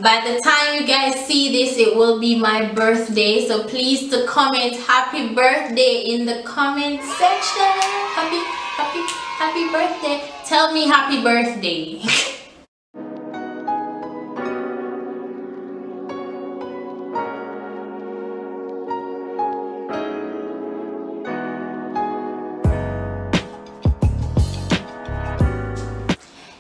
By the time you guys see this, it will be my birthday, so please to comment happy birthday in the comment section. Happy birthday. Tell me happy birthday.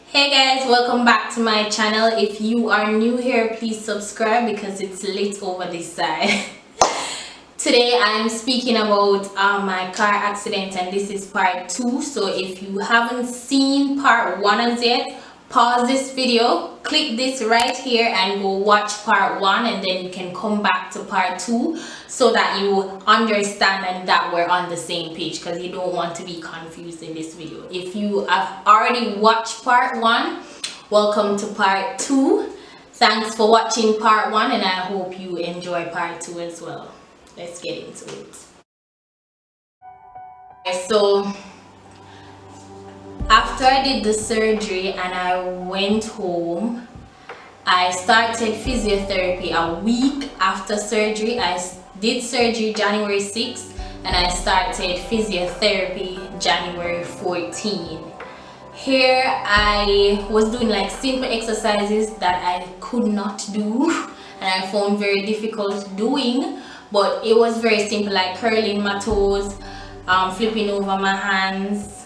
Hey guys, welcome back to my channel. If you are new here, please subscribe because it's lit over this side. Today I am speaking about my car accident, and this is part 2. So if you haven't seen part 1 as yet, pause this video, click this right here and go watch part 1, and then you can come back to part 2 so that you understand and that we're on the same page, because you don't want to be confused in this video. If you have already watched part 1, welcome to part 2. Thanks for watching part 1, and I hope you enjoy part 2 as well. Let's get into it. So after I did the surgery and I went home, I started physiotherapy a week after surgery. I did surgery January 6th and I started physiotherapy January 14th. Here I was doing like simple exercises that I could not do and I found very difficult doing, but it was very simple, like curling my toes, flipping over my hands.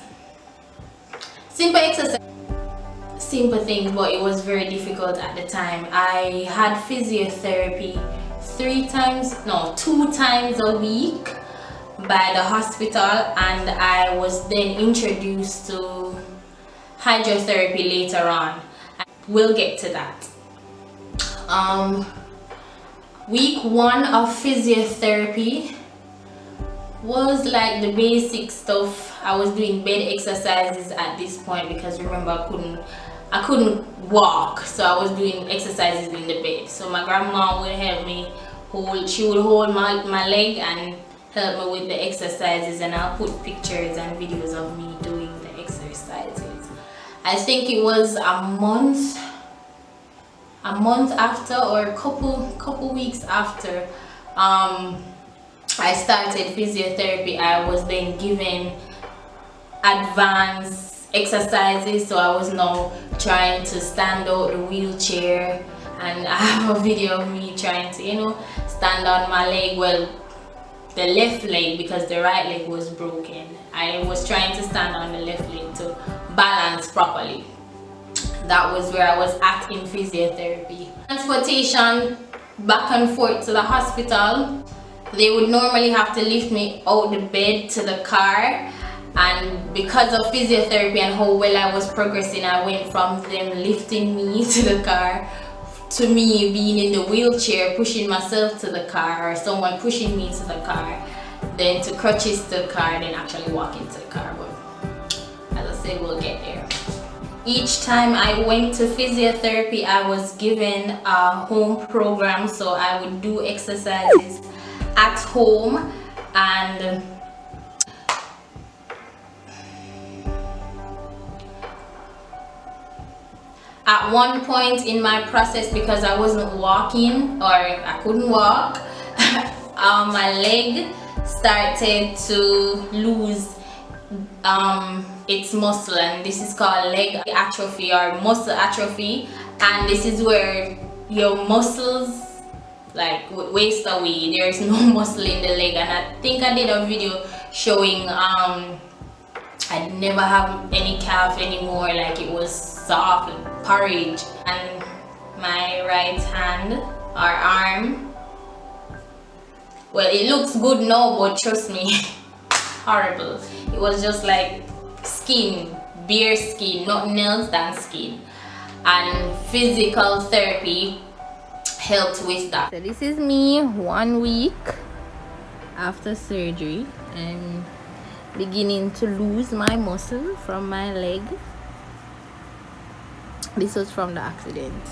Simple exercise, simple things, but it was very difficult at the time. I had physiotherapy 2 times a week by the hospital, and I was then introduced to hydrotherapy later on. We'll get to that. Week 1 of physiotherapy was like the basic stuff. I was doing bed exercises at this point because remember I couldn't walk, so I was doing exercises in the bed. So my grandma would help me she would hold my leg and help me with the exercises, and I'll put pictures and videos of me doing the exercises. I think it was a month after, or a couple weeks after I started physiotherapy, I was then given advanced exercises. So I was now trying to stand out the wheelchair, and I have a video of me trying to, stand on my leg, well, the left leg, because the right leg was broken. I was trying to stand on the left leg to balance properly. That was where I was at in physiotherapy. Transportation back and forth to the hospital. They would normally have to lift me out the bed to the car, and because of physiotherapy and how well I was progressing, I went from them lifting me to the car to me being in the wheelchair pushing myself to the car, or someone pushing me to the car, then to crutches to the car, then actually walking to the car. But as I said, we'll get there. Each time I went to physiotherapy, I was given a home program, so I would do exercises at home. And at one point in my process, because I wasn't walking, or I couldn't walk, my leg started to lose its muscle, and this is called leg atrophy or muscle atrophy, and this is where your muscles like waste away. There's no muscle in the leg, and I think I did a video showing I never have any calf anymore, like it was soft porridge. And my right hand or arm, well, it looks good now, but trust me, horrible. It was just like skin, bare skin, nothing else than skin, and physical therapy helped with that. So this is me 1 week after surgery and beginning to lose my muscle from my leg. This was from the accident.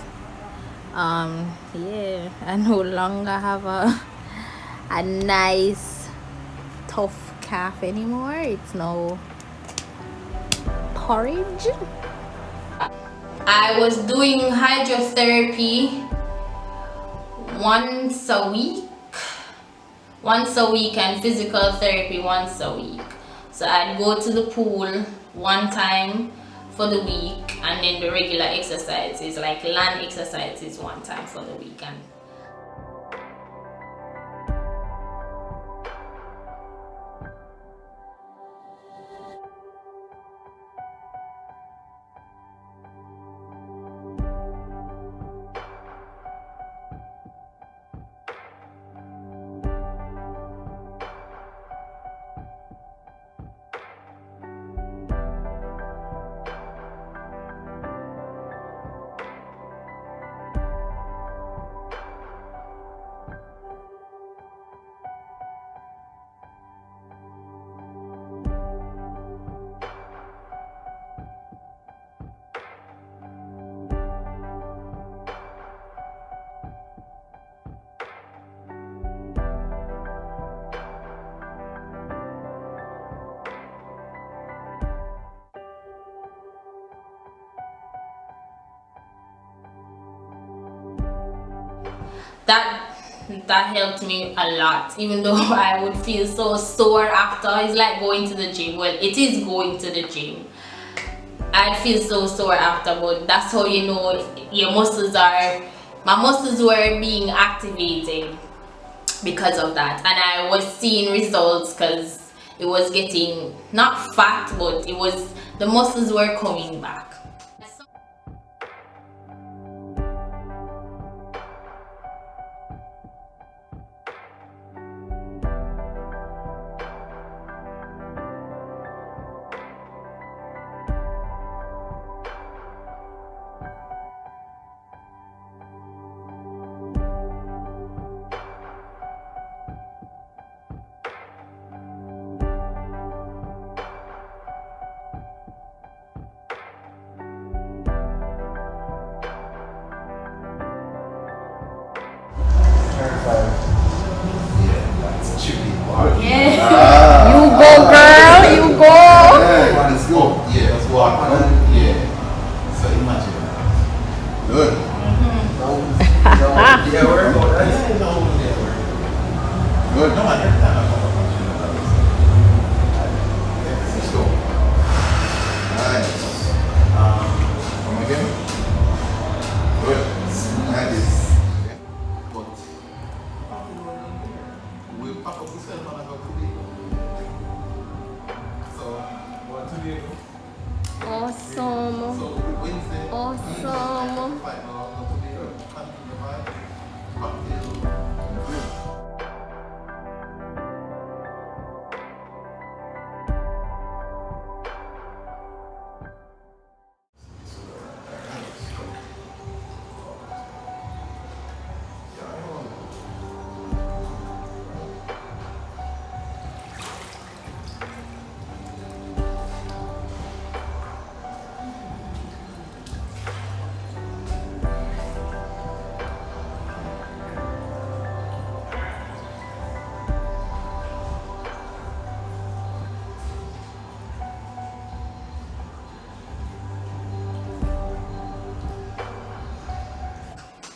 Yeah, I no longer have a nice tough calf anymore. It's now porridge. I was doing hydrotherapy once a week, and physical therapy once a week. So I'd go to the pool one time for the week, and then the regular exercises like land exercises one time for the week. And that helped me a lot, even though I would feel so sore after. It's like going to the gym. Well, it is going to the gym. I'd feel so sore after, but that's how you know your muscles are. My muscles were being activated because of that, and I was seeing results because it was getting not fat, but the muscles were coming back. Yeah. You go, girl. You go. Yeah, let's go. Yeah, let's walk. Yeah. So imagine. Good. Yeah, we're going. Good. No, I heard that. Let's go. Nice. Come again. Good. Nice. But we'll pack up the cell phone and go to the. So, what to do? Awesome. So, Wednesday. Awesome. Fight now, go to the continue fight. Cocktail.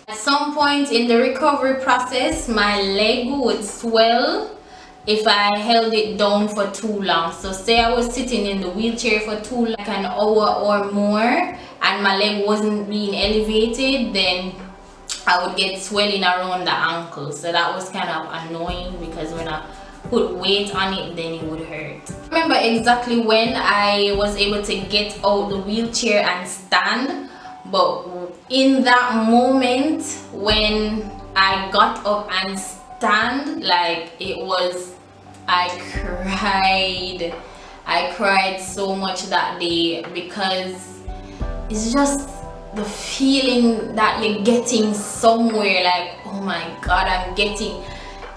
At some point in the recovery process, my leg would swell if I held it down for too long. So say I was sitting in the wheelchair for too long, like an hour or more, and my leg wasn't being elevated, then I would get swelling around the ankle. So that was kind of annoying, because when I put weight on it, then it would hurt. I remember exactly when I was able to get out the wheelchair and stand, but in that moment when I got up and stand, like I cried so much that day, because it's just the feeling that you're getting somewhere, like, oh my god,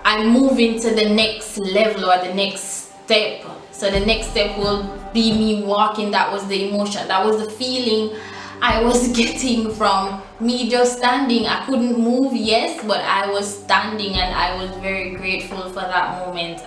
I'm moving to the next level or the next step. So the next step will be me walking. That was the emotion, that was the feeling I was getting from me just standing. I couldn't move, yes, but I was standing, and I was very grateful for that moment.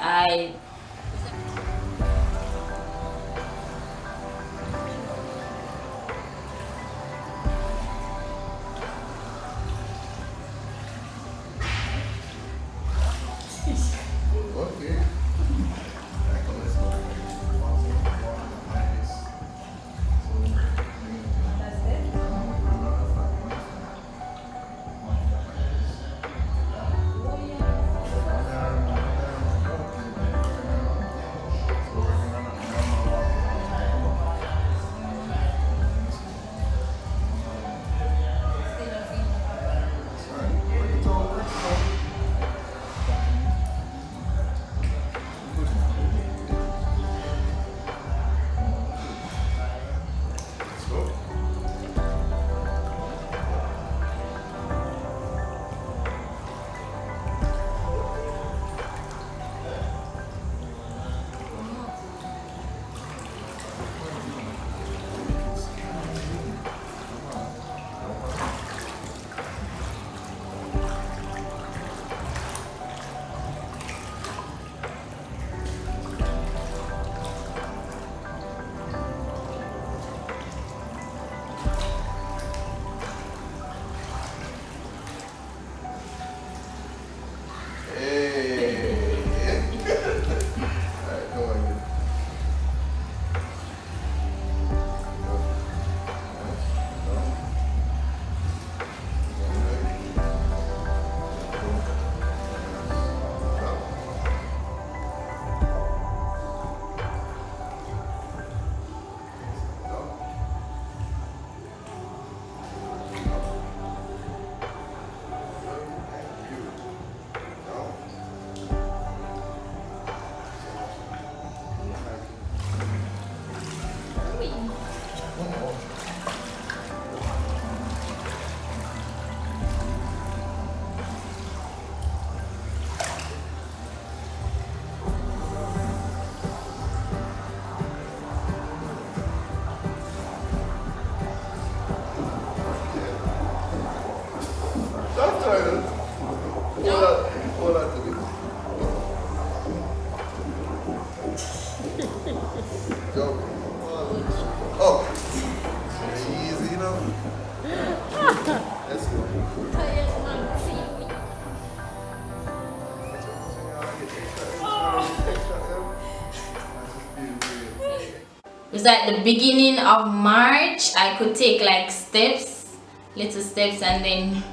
at the beginning of March. I could take like steps, little steps, and then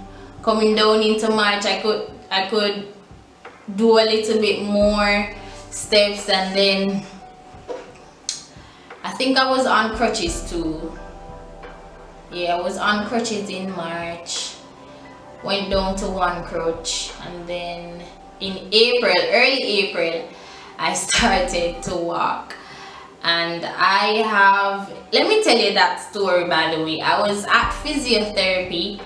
coming down into March I could do a little bit more steps, and then I think I was on crutches too. Yeah, I was on crutches in March, went down to one crutch, and then in April, early April, I started to walk. And let me tell you that story, by the way. I was at physiotherapy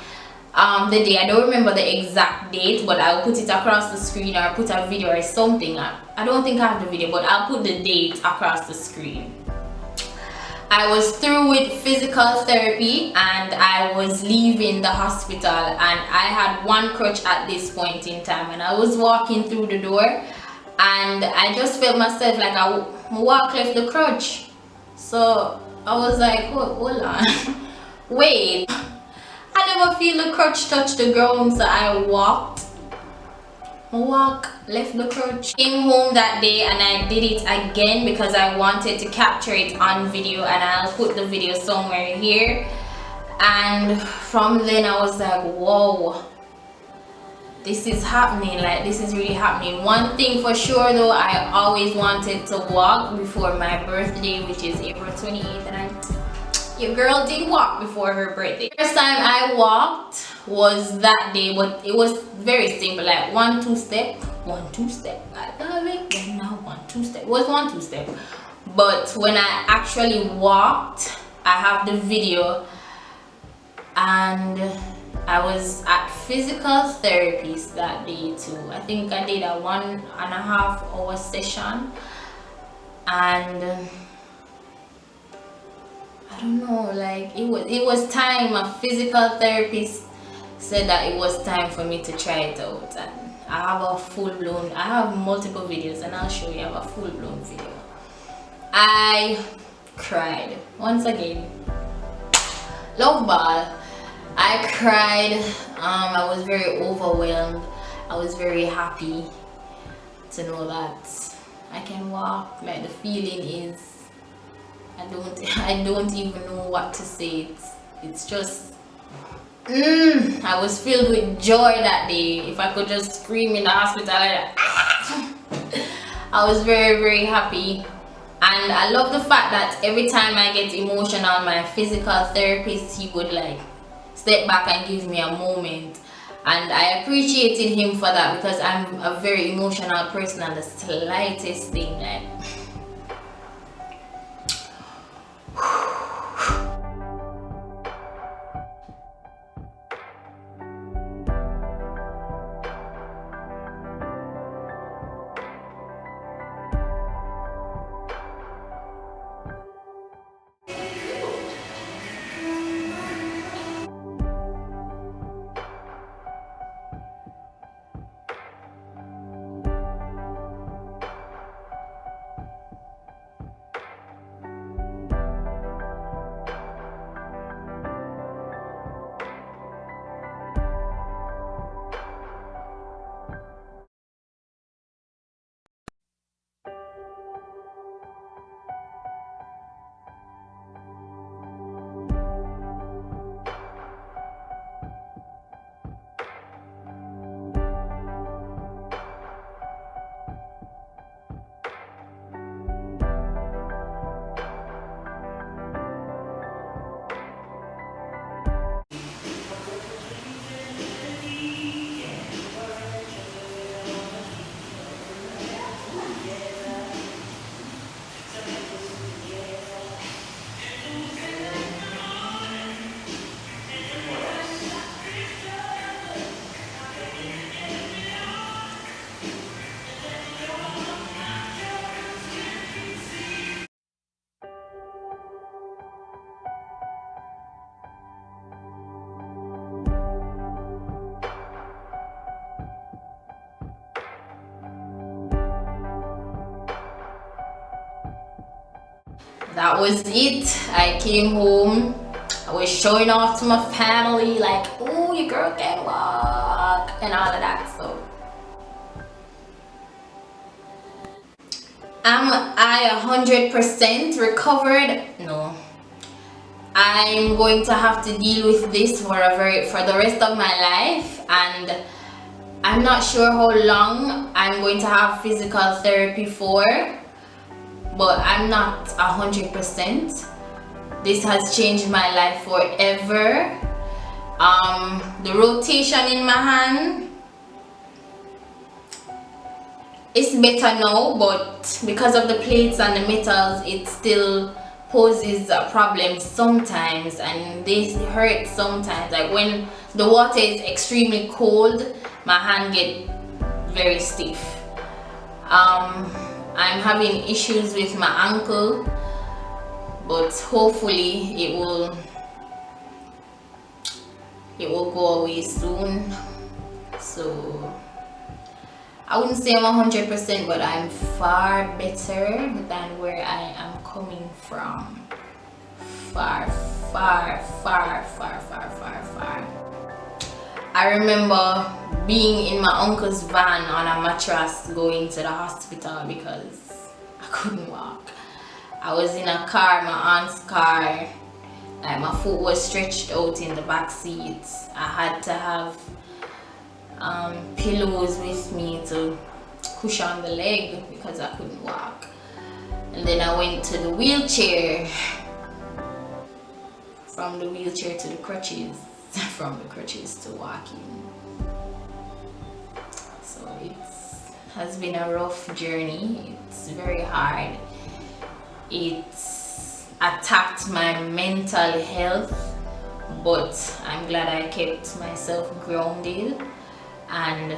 the day, I don't remember the exact date, but I'll put it across the screen, or put a video or something. I don't think I have the video, but I'll put the date across the screen. I was through with physical therapy and I was leaving the hospital, and I had one crutch at this point in time, and I was walking through the door and I just felt myself like I walk left the crutch. So I was like, hold on, wait, I never feel the crutch touch the ground, so I left the crutch. Came home that day and I did it again because I wanted to capture it on video, and I'll put the video somewhere here. And from then I was like, whoa, this is happening, like this is really happening. One thing for sure though, I always wanted to walk before my birthday, which is April 28th, and your girl did walk before her birthday. First time I walked was that day, but it was very simple, like 1-2 step, 1-2 step. I love it. And now 1-2 step. It was 1-2 step. But when I actually walked, I have the video, and I was at physical therapist that day too. I think I did a 1.5 hour session, and I don't know, like it was time. A physical therapist said that it was time for me to try it out, and I have multiple videos, and I'll show you. I have a full-blown video. I cried once again. Love ball. I cried. I was very overwhelmed. I was very happy to know that I can walk. Like the feeling is, I don't even know what to say. It's just I was filled with joy that day. If I could just scream in the hospital, I was very, very happy. And I love the fact that every time I get emotional, my physical therapist, he would like step back and give me a moment. And I appreciated him for that, because I'm a very emotional person, and the slightest thing, like that was it. I came home. I was showing off to my family, like, oh, your girl can walk, and all of that. So, Am I 100% recovered? No. I'm going to have to deal with this for the rest of my life, and I'm not sure how long I'm going to have physical therapy for, but I'm not 100%. This has changed my life forever. The rotation in my hand is better now, but because of the plates and the metals, it still poses a problem sometimes, and this hurts sometimes. Like when the water is extremely cold, my hand get very stiff. I'm having issues with my ankle, but hopefully it will go away soon. So I wouldn't say I'm 100%, but I'm far better than where I am coming from. Far. I remember being in my uncle's van on a mattress going to the hospital because I couldn't walk. I was in a car, my aunt's car, like my foot was stretched out in the back seat. I had to have pillows with me to cushion the leg because I couldn't walk. And then I went to the wheelchair, from the wheelchair to the crutches, from the crutches to walking. So it has been a rough journey. It's very hard. It's attacked my mental health, but I'm glad I kept myself grounded, and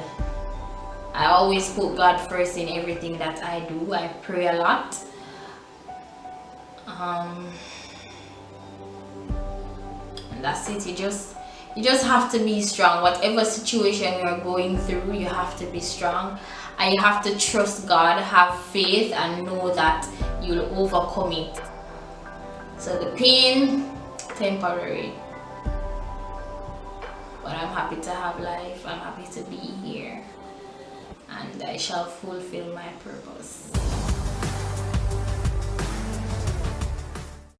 I always put God first in everything that I do. I pray a lot. And that's it. You just have to be strong. Whatever situation you're going through, you have to be strong, and you have to trust God, have faith, and know that you'll overcome it. So the pain, temporary, but I'm happy to have life. I'm happy to be here, and I shall fulfill my purpose.